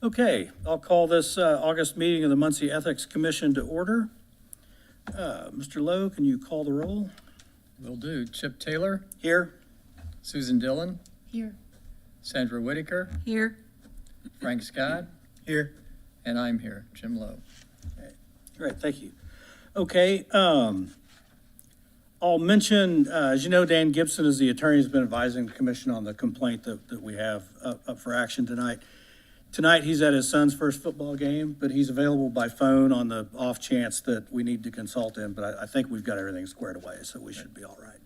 Okay, I'll call this August meeting of the Muncie Ethics Commission to order. Mr. Lowe, can you call the roll? Will do. Chip Taylor, Here? Susan Dillon, Here. Sandra Whitaker, Here. Frank Scott, Here. and I'm here, Jim Lowe. Great, thank you. Okay, I'll mention, as you know, Dan Gibson is the attorney who's been advising the commission on the complaint that we have up for action tonight. Tonight, he's at his son's first football game, but he's available by phone on the off chance that we need to consult him, but I think we've got everything squared away, so we should be all right.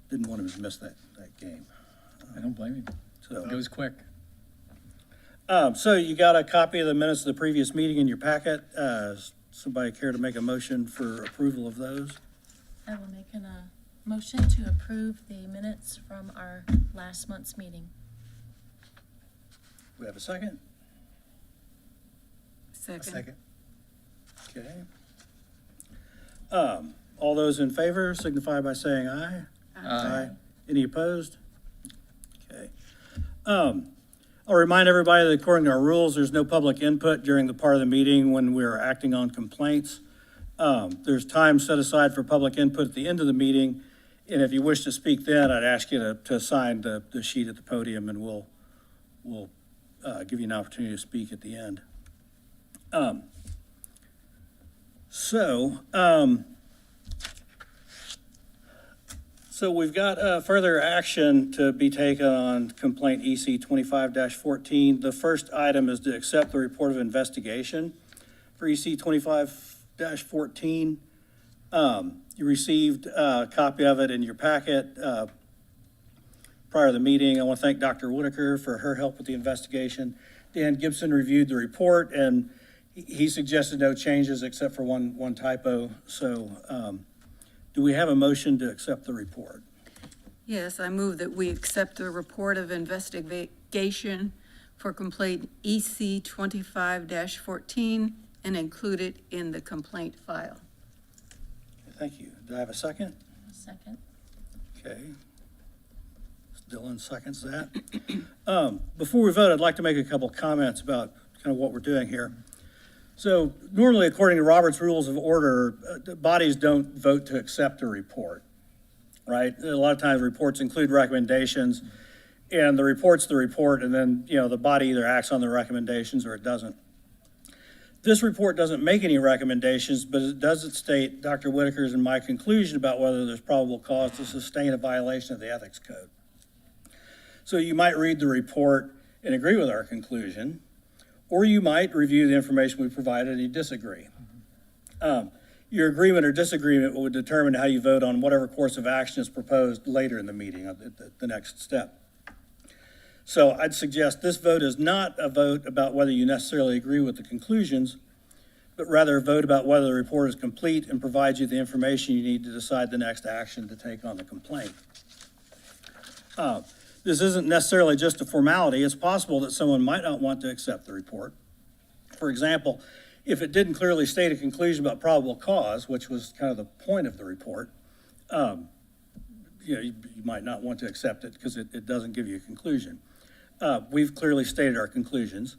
Didn't want him to miss that game. I don't blame you. So, It goes quick. so you got a copy of the minutes of the previous meeting in your packet. Somebody care to make a motion for approval of those? I will make a motion to approve the minutes from our last month's meeting. We have a second? Second. Okay. All those in favor signify by saying aye. Aye. Any opposed? Okay. I'll remind everybody that according to our rules, there's no public input during the part of the meeting when we're acting on complaints. There's time set aside for public input at the end of the meeting, and if you wish to speak then, I'd ask you to sign the sheet at the podium, and we'll give you an opportunity to speak at the end. So we've got further action to be taken on complaint EC 25-14. The first item is to accept the report of investigation for EC 25-14. You received a copy of it in your packet prior to the meeting. I want to thank Dr. Whitaker for her help with the investigation. Dan Gibson reviewed the report, and he suggested no changes except for one typo. So do we have a motion to accept the report? Yes, I move that we accept the report of investigation for complaint EC 25-14 and include it in the complaint file. Thank you. Do I have a second? Second. Okay. Dylan seconds that. Before we vote, I'd like to make a couple comments about kind of what we're doing here. So normally, according to Robert's Rules of Order, bodies don't vote to accept a report, right? A lot of times reports include recommendations, and the report's the report, and then, the body either acts on the recommendations or it doesn't. This report doesn't make any recommendations, but it does state Dr. Whitaker's and my conclusion about whether there's probable cause to sustain a violation of the ethics code. So you might read the report and agree with our conclusion, or you might review the information we provided and you disagree. Your agreement or disagreement would determine how you vote on whatever course of action is proposed later in the meeting, the next step. So I'd suggest this vote is not a vote about whether you necessarily agree with the conclusions, but rather a vote about whether the report is complete and provides you the information you need to decide the next action to take on the complaint. This isn't necessarily just a formality. It's possible that someone might not want to accept the report. For example, if it didn't clearly state a conclusion about probable cause, which was kind of the point of the report, you might not want to accept it because it doesn't give you a conclusion. We've clearly stated our conclusions.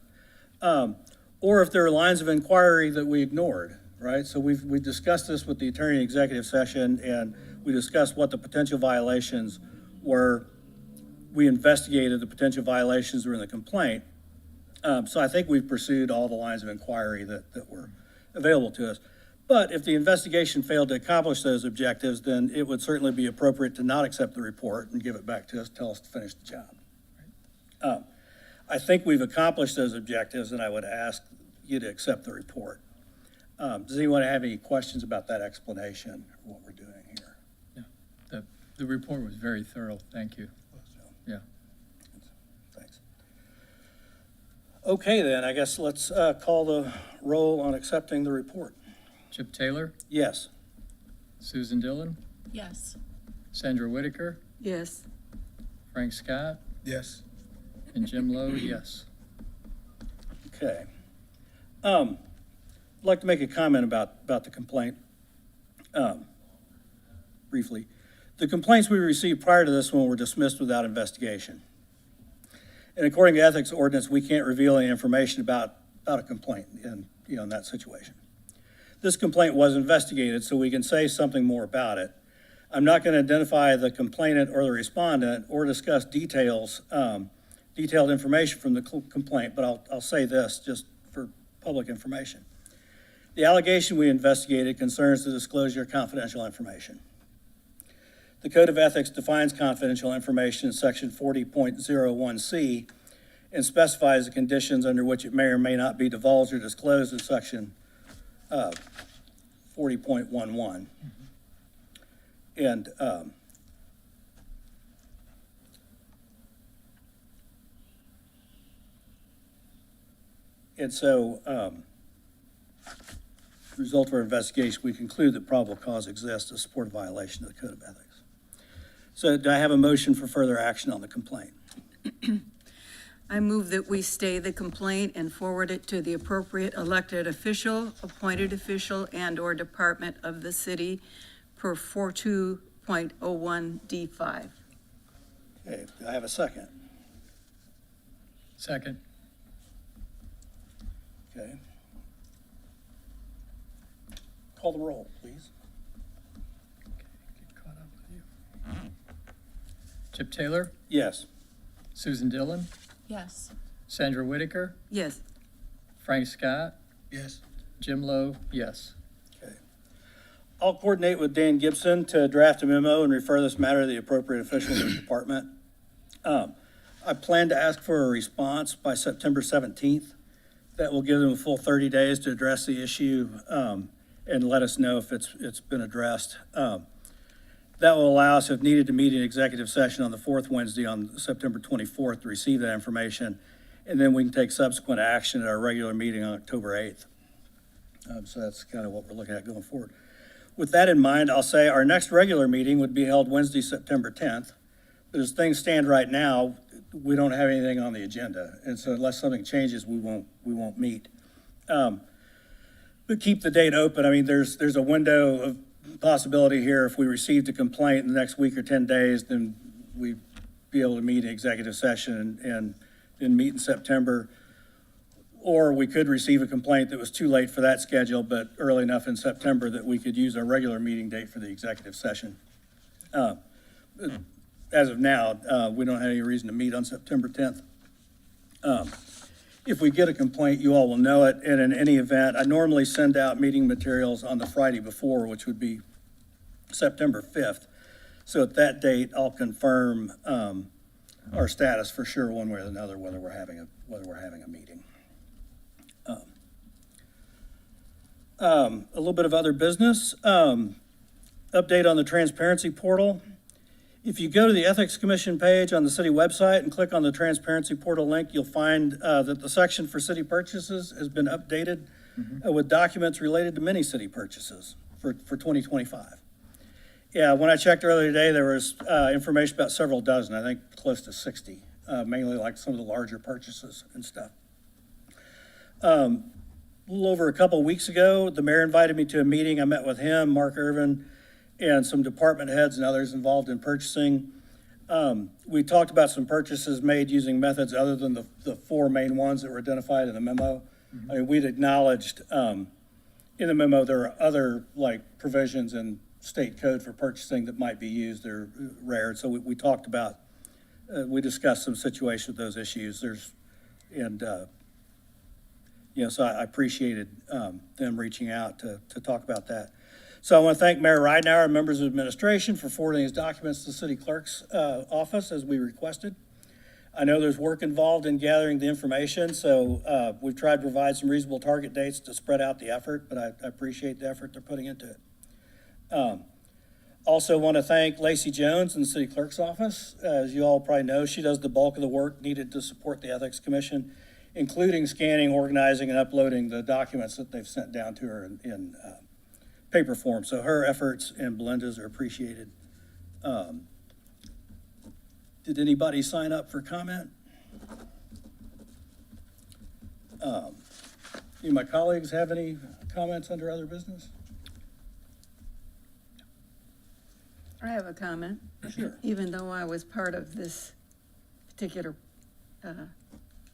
Or if there are lines of inquiry that we ignored, right? So we discussed this with the attorney in executive session, and we discussed what the potential violations were. We investigated the potential violations that were in the complaint. So I think we've pursued all the lines of inquiry that were available to us. But if the investigation failed to accomplish those objectives, then it would certainly be appropriate to not accept the report and give it back to us, tell us to finish the job. I think we've accomplished those objectives, and I would ask you to accept the report. Does anyone have any questions about that explanation or what we're doing here? The report was very thorough. Thank you. Yeah. Thanks. Okay, then, I guess let's call the roll on accepting the report. Chip Taylor, Yes. Susan Dillon, Yes. Sandra Whitaker, Yes. Frank Scott, Yes. and Jim Lowe, yes. Okay. I'd like to make a comment about the complaint, briefly. The complaints we received prior to this one were dismissed without investigation. And according to ethics ordinance, we can't reveal any information about a complaint in that situation. This complaint was investigated, so we can say something more about it. I'm not going to identify the complainant or the respondent or discuss detailed information from the complaint, but I'll say this just for public information. The allegation we investigated concerns the disclosure of confidential information. The Code of Ethics defines confidential information in Section 40.01C and specifies the conditions under which it may or may not be divulged or disclosed in Section 40.11. And so, as a result of our investigation, we conclude that probable cause exists to support a violation of the Code of Ethics. So do I have a motion for further action on the complaint? I move that we stay the complaint and forward it to the appropriate elected official, appointed official, and/or department of the city per 42.01D5. Okay, do I have a second? Second. Okay. Call the roll, please. Get caught up with you. Chip Taylor, Yes. Susan Dillon, Yes. Sandra Whitaker, Yes. Frank Scott, Yes. Jim Lowe, yes. I'll coordinate with Dan Gibson to draft a memo and refer this matter to the appropriate official in the department. I plan to ask for a response by September 17th. That will give them a full 30 days to address the issue and let us know if it's been addressed. That will allow us, if needed, to meet in executive session on the fourth Wednesday on September 24th to receive that information. And then we can take subsequent action at our regular meeting on October 8th. So that's kind of what we're looking at going forward. With that in mind, I'll say our next regular meeting would be held Wednesday, September 10th. But as things stand right now, we don't have anything on the agenda. And so unless something changes, we won't meet. But keep the date open. I mean, there's a window of possibility here. If we received a complaint in the next week or 10 days, then we'd be able to meet in executive session and then meet in September. Or we could receive a complaint that was too late for that schedule, but early enough in September that we could use our regular meeting date for the executive session. As of now, we don't have any reason to meet on September 10th. If we get a complaint, you all will know it, and in any event, I normally send out meeting materials on the Friday before, which would be September 5th. So at that date, I'll confirm our status for sure, one way or another, whether we're having a meeting. A little bit of other business. Update on the transparency portal. If you go to the Ethics Commission page on the city website and click on the transparency portal link, you'll find that the section for city purchases has been updated with documents related to many city purchases for 2025. Yeah, when I checked earlier today, there was information about several dozen, I think close to 60, mainly like some of the larger purchases and stuff. A little over a couple of weeks ago, the mayor invited me to a meeting. I met with him, Mark Irvin, and some department heads and others involved in purchasing. We talked about some purchases made using methods other than the four main ones that were identified in the memo. I mean, we'd acknowledged in the memo there are other like provisions in state code for purchasing that might be used. They're rare. So we talked about, we discussed some situations with those issues. So I appreciated them reaching out to talk about that. So I want to thank Mayor Ridenour and members of administration for forwarding his documents to the city clerk's office as we requested. I know there's work involved in gathering the information, so we've tried to provide some reasonable target dates to spread out the effort, but I appreciate the effort they're putting into it. Also want to thank Lacey Jones in the city clerk's office. As you all probably know, she does the bulk of the work needed to support the Ethics Commission, including scanning, organizing, and uploading the documents that they've sent down to her in paper form. So her efforts and Belinda's are appreciated. Did anybody sign up for comment? Any of my colleagues have any comments under other business? I have a comment. Sure. Even though I was part of this particular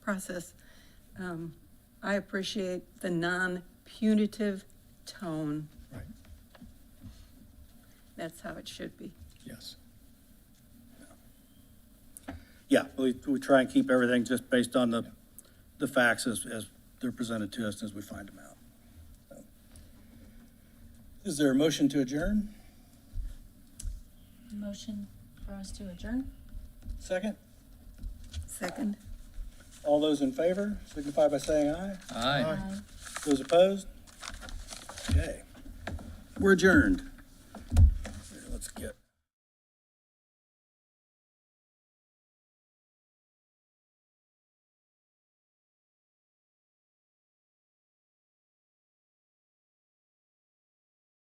process. I appreciate the non-punitive tone. Right, That's how it should be. yes. Yeah, we try and keep everything just based on the facts as they're presented to us as we find them out. So. Is there a motion to adjourn? Motion for us to adjourn? Second? Second? All those in favor signify by saying aye. Aye. Those opposed? Okay. We're adjourned.